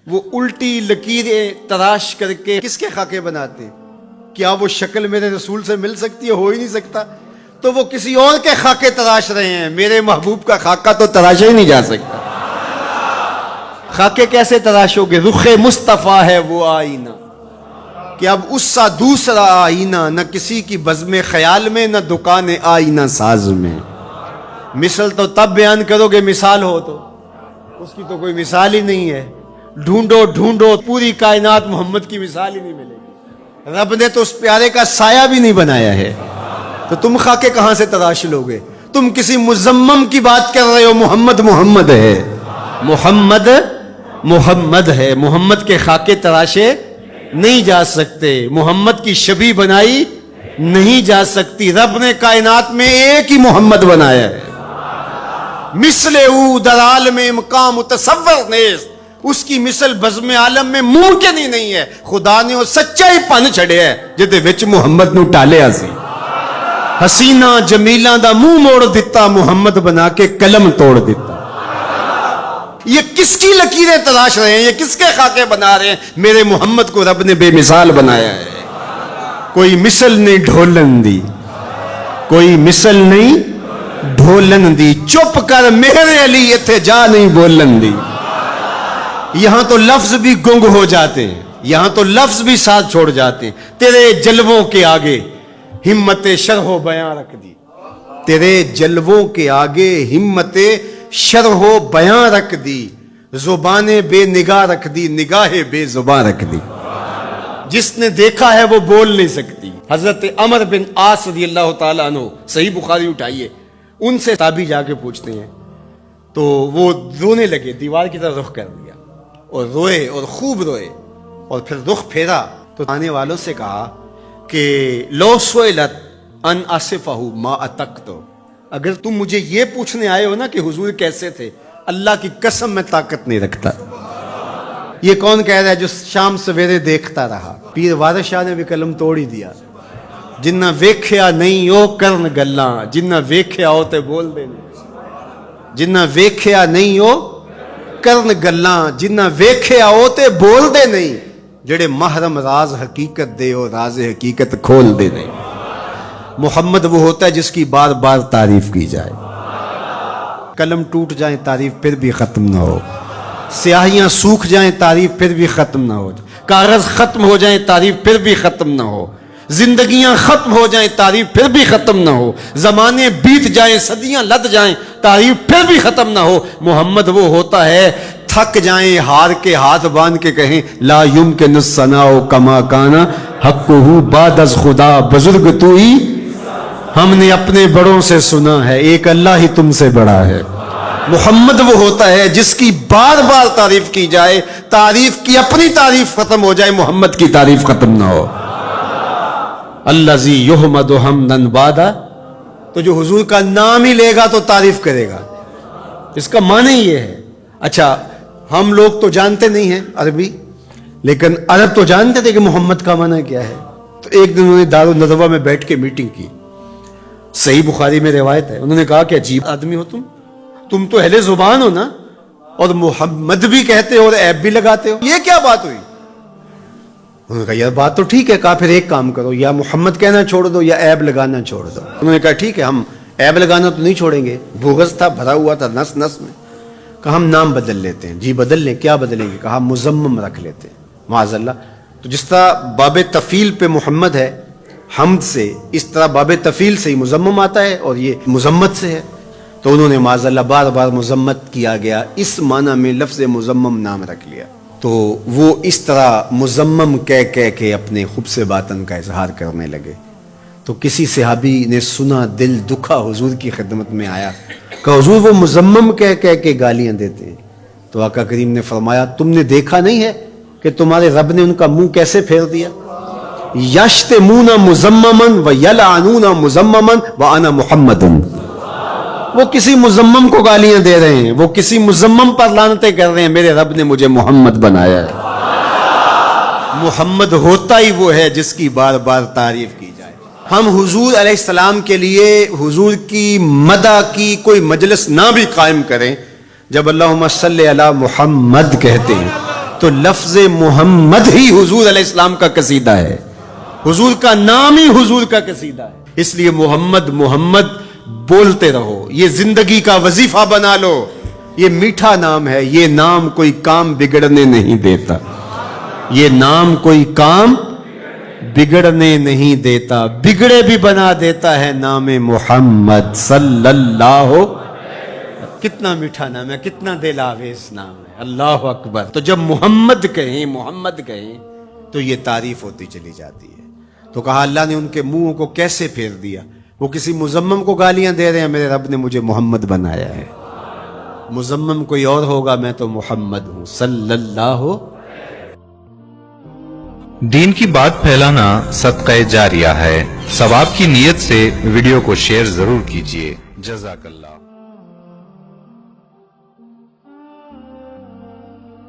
وہ الٹی لکیریں تراش کر کے کس کے خاکے بناتے؟ کیا وہ شکل میرے رسول سے مل سکتی ہے؟ ہو ہی نہیں سکتا. تو وہ کسی اور کے خاکے تراش رہے ہیں، میرے محبوب کا خاکہ تو تراشا ہی نہیں جا سکتا. خاکے کیسے تراشو گے؟ رخ مصطفیٰ ہے وہ آئینہ کہ اب اس سا دوسرا آئینہ نہ کسی کی بزم خیال میں، نہ دکان آئینہ ساز میں. مثل تو تب بیان کرو گے مثال ہو تو، اس کی تو کوئی مثال ہی نہیں ہے. ڈھونڈو ڈھونڈو پوری کائنات محمد کی مثال ہی نہیں ملے گی. رب نے تو اس پیارے کا سایہ بھی نہیں بنایا ہے، تو تم خاکے کہاں سے تراش لو گے؟ تم کسی مزمم کی بات کر رہے ہو. محمد محمد ہے، محمد محمد ہے. محمد کے خاکے تراشے نہیں جا سکتے، محمد کی شبیہ بنائی نہیں جا سکتی. رب نے کائنات میں ایک ہی محمد بنایا ہے. مثل او در عالم مقام تصور نیست، اس کی مثل بزم عالم میں ممکن ہی نہیں ہے. خدا نے وہ سچا ہی پن چھڑیا ہے جدے وچ محمد نو ٹالیا سی. حسینہ جمیلاں دا منہ موڑ دیتا، محمد بنا کے قلم توڑ دیتا. یہ کس کی لکیریں تلاش رہے ہیں؟ یہ کس کے خاکے بنا رہے ہیں؟ میرے محمد کو رب نے بے مثال بنایا ہے. کوئی مثل نہیں ڈھولن دی، کوئی مثل نہیں ڈھولن دی. چپ کر میرے علی اتھے جا نہیں بولن دی. یہاں تو لفظ بھی گنگ ہو جاتے ہیں، یہاں تو لفظ بھی ساتھ چھوڑ جاتے ہیں. تیرے جلووں کے آگے ہمت شرح و بیان رکھ دی. تیرے جلووں کے آگے ہمت شرح و بیان رکھ دی. زبان بے نگاہ رکھ دی، نگاہ بے زبان رکھ دی. جس نے دیکھا ہے وہ بول نہیں سکتی. حضرت عمر بن عاص رضی اللہ تعالیٰ عنہ، صحیح بخاری اٹھائیے، ان سے تابعی جا کے پوچھتے ہیں تو وہ رونے لگے، دیوار کی طرف رخ کر دیا اور روئے اور خوب روئے. اور پھر رخ پھیرا تو آنے والوں سے کہا کہ لو سئلت ان اصفہ ما اتقت، اگر تم مجھے یہ پوچھنے آئے ہو نا کہ حضور کیسے تھے، اللہ کی قسم میں طاقت نہیں رکھتا. یہ کون کہہ رہا ہے جو شام سویرے دیکھتا رہا؟ پیر وارث شاہ نے بھی قلم توڑ ہی دیا. جنہ ویکھیا نہیں او کرن گلاں، جنہ ویکھیا ہو تے بول دے نہیں. جنہ ویکھیا نہیں او کرن گلاں، جنہ ویکھیا ہو تے بول دے نہیں. جڑے محرم راز حقیقت دے ہو راز حقیقت کھول دے نہیں. محمد وہ ہوتا ہے جس کی بار بار تعریف کی جائے. قلم ٹوٹ جائیں تعریف پھر بھی ختم نہ ہو، سیاہیاں سوکھ جائیں تعریف پھر بھی ختم نہ ہو، کاغذ ختم ہو جائیں تعریف پھر بھی ختم نہ ہو، زندگیاں ختم ہو جائیں تعریف پھر بھی ختم نہ ہو، زمانے بیت جائیں صدیاں لد جائیں تعریف پھر بھی ختم نہ ہو. محمد وہ ہوتا ہے تھک جائیں ہار کے ہاتھ باندھ کے کہیں لا یمکن الثناء کما کان حقہ بعد از خدا بزرگ تو ہی. ہم نے اپنے بڑوں سے سنا ہے ایک اللہ ہی تم سے بڑا ہے. محمد وہ ہوتا ہے جس کی بار بار تعریف کی جائے، تعریف کی اپنی تعریف ختم ہو جائے، محمد کی تعریف ختم نہ ہو. الذی یحمد حمدا بعدا، تو جو حضور کا نام ہی لے گا تو تعریف کرے گا. اس کا معنی یہ ہے. اچھا ہم لوگ تو جانتے نہیں ہیں عربی، لیکن عرب تو جانتے تھے کہ محمد کا معنی کیا ہے. تو ایک دن انہوں نے دارالندوہ میں بیٹھ کے میٹنگ کی، صحیح بخاری میں روایت ہے. انہوں نے کہا کہ عجیب آدمی ہو تم تو اہل زبان ہو نا، اور محمد بھی کہتے ہو اور عیب بھی لگاتے ہو، یہ کیا بات ہوئی؟ انہوں نے کہا یار بات تو ٹھیک ہے. کہا پھر ایک کام کرو، یا محمد کہنا چھوڑ دو یا عیب لگانا چھوڑ دو. انہوں نے کہا ٹھیک ہے، ہم عیب لگانا تو نہیں چھوڑیں گے. بغض تھا، بھرا ہوا تھا نس نس میں. کہا ہم نام بدل لیتے ہیں. جی بدل لیں، کیا بدلیں گے؟ کہا مزمم رکھ لیتے ہیں معاذ اللہ. تو جس طرح باب تفیل پہ محمد ہے حمد سے، اس طرح باب تفیل سے ہی مزمم آتا ہے اور یہ مزمت سے ہے. تو انہوں نے معاذ اللہ بار بار مزمت کیا گیا، اس معنی میں لفظ مزمم نام رکھ لیا. تو وہ اس طرح مزمم کہہ کے اپنے خوب سے باطن کا اظہار کرنے لگے. تو کسی صحابی نے سنا، دل دکھا، حضور کی خدمت میں آیا کہ حضور وہ مزمم کہہ کے گالیاں دیتے ہیں. تو آقا کریم نے فرمایا تم نے دیکھا نہیں ہے کہ تمہارے رب نے ان کا منہ کیسے پھیر دیا؟ یشتمون مزمما ویلعنون مزمما وانا محمد. وہ کسی مزمم کو گالیاں دے رہے ہیں، وہ کسی مزمم پر لعنتیں کر رہے ہیں، میرے رب نے مجھے محمد بنایا ہے. محمد ہوتا ہی وہ ہے جس کی بار بار تعریف کی جائے. ہم حضور علیہ السلام کے لیے حضور کی مدح کی کوئی مجلس نہ بھی قائم کریں، جب اللہم صلی علی محمد کہتے ہیں تو لفظ محمد ہی حضور علیہ السلام کا قصیدہ ہے، حضور کا نام ہی حضور کا قصیدہ ہے۔ اس لیے محمد محمد بولتے رہو، یہ زندگی کا وظیفہ بنا لو۔ یہ میٹھا نام ہے، یہ نام کوئی کام بگڑنے نہیں دیتا، یہ نام کوئی کام بگڑنے نہیں دیتا، بگڑے بھی بنا دیتا ہے نام محمد صلی اللہ۔ کتنا میٹھا نام ہے، کتنا دل آویز نام ہے، اللہ اکبر۔ تو جب محمد کہیں، محمد کہیں تو یہ تعریف ہوتی چلی جاتی ہے۔ تو کہا اللہ نے ان کے منہ کو کیسے پھیر دیا، وہ کسی مزمم کو گالیاں دے رہے ہیں، میرے رب نے مجھے محمد بنایا ہے، مزمم کوئی اور ہوگا، میں تو محمد ہوں صلی اللہ۔ دین کی بات پھیلانا صدقہ جاریہ ہے، ثواب کی نیت سے ویڈیو کو شیئر ضرور کیجیے۔ جزاک اللہ۔